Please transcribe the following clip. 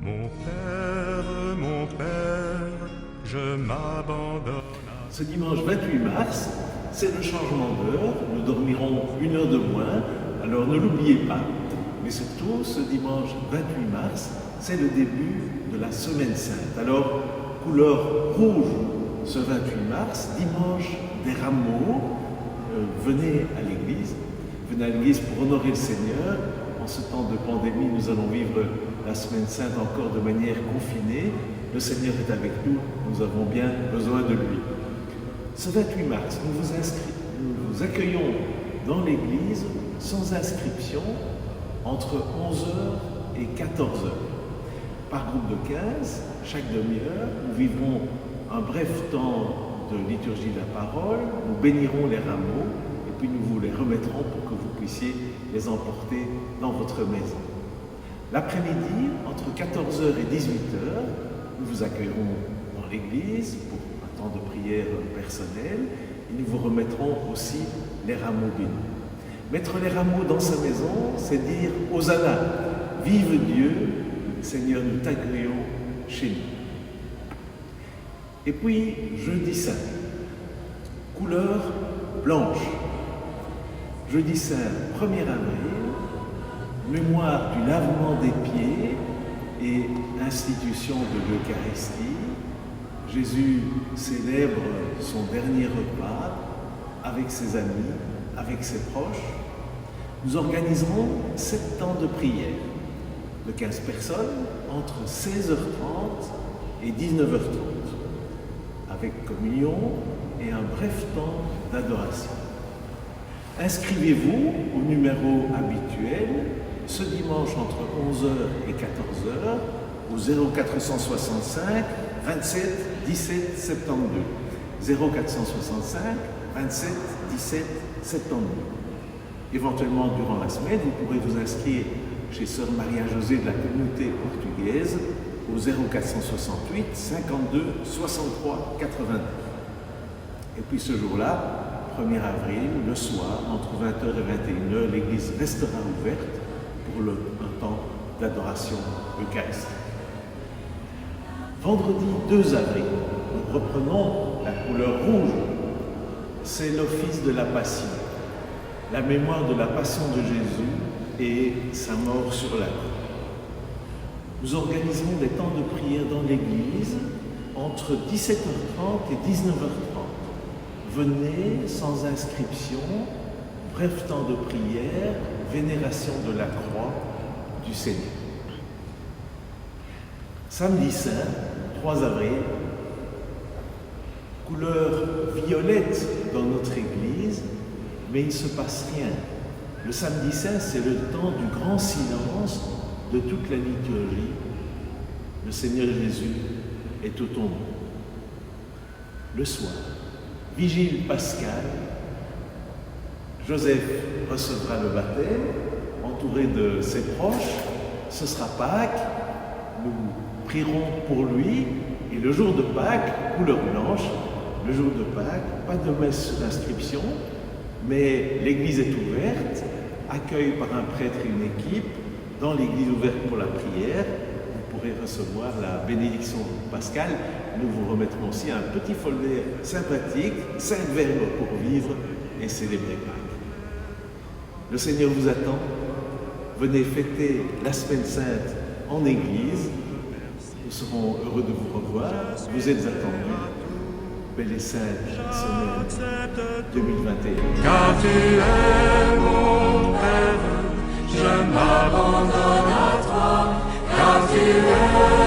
Mon Père, je m'abandonne. Ce dimanche 28 mars, c'est le changement d'heure. Nous dormirons 1 heure de moins, alors ne l'oubliez pas. Mais surtout, ce dimanche 28 mars, c'est le début de la Semaine Sainte. Alors, couleur rouge ce 28 mars, dimanche des rameaux, venez à l'église. Venez à l'église pour honorer le Seigneur. En ce temps de pandémie, nous allons vivre la Semaine Sainte encore de manière confinée. Le Seigneur est avec nous, nous avons bien besoin de lui. Ce 28 mars, nous vous accueillons dans l'église sans inscription entre 11h et 14h. Par groupe de 15, chaque demi-heure, nous vivrons un bref temps de liturgie de la parole, nous bénirons les rameaux et puis nous vous les remettrons pour que vous puissiez les emporter dans votre maison. L'après-midi, entre 14h et 18h, nous vous accueillerons dans l'église pour un temps de prière personnelle et nous vous remettrons aussi les rameaux bénis. Mettre les rameaux dans sa maison, c'est dire « Hosanna, vive Dieu, Seigneur, nous t'accueillons chez nous ». Et puis, jeudi saint, couleur blanche. Jeudi saint, 1er avril, mémoire du lavement des pieds et institution de l'Eucharistie. Jésus célèbre son dernier repas avec ses amis, avec ses proches. Nous organiserons 7 temps de prière de 15 personnes entre 16h30 et 19h30, avec communion et un bref temps d'adoration. Inscrivez-vous au numéro habituel ce dimanche entre 11h et 14h au 0465 27 17 72. 0465 27 17 72. Éventuellement, durant la semaine, vous pourrez vous inscrire chez Sœur Maria-Josée de la communauté portugaise au 0468 52 63 82. Et puis ce jour-là, 1er avril, le soir, entre 20h et 21h, l'église restera ouverte pour un temps d'adoration eucharistique. Vendredi 2 avril, nous reprenons la couleur rouge. C'est l'office de la Passion, la mémoire de la Passion de Jésus et sa mort sur la croix. Nous organiserons des temps de prière dans l'église entre 17h30 et 19h30. Venez sans inscription, bref temps de prière, vénération de la croix du Seigneur. Samedi saint, 3 avril, couleur violette dans notre église, mais il ne se passe rien. Le samedi saint, c'est le temps du grand silence de toute la liturgie. Le Seigneur Jésus est au tombeau. Le soir, vigile pascale, Joseph recevra le baptême, entouré de ses proches. Ce sera Pâques, nous prierons pour lui, et le jour de Pâques, couleur blanche, le jour de Pâques, pas de messe d'inscription, mais l'église est ouverte, accueil par un prêtre et une équipe, dans l'église ouverte pour la prière, vous pourrez recevoir la bénédiction pascale. Nous vous remettrons aussi un petit folder sympathique, 5 verbes pour vivre et célébrer Pâques. Le Seigneur vous attend. Venez fêter la Semaine Sainte en Église. Nous serons heureux de vous revoir. Vous êtes attendus. Belle et sainte Semaine 2021. Car tu es mon Père, je m'abandonne à toi. Car tu es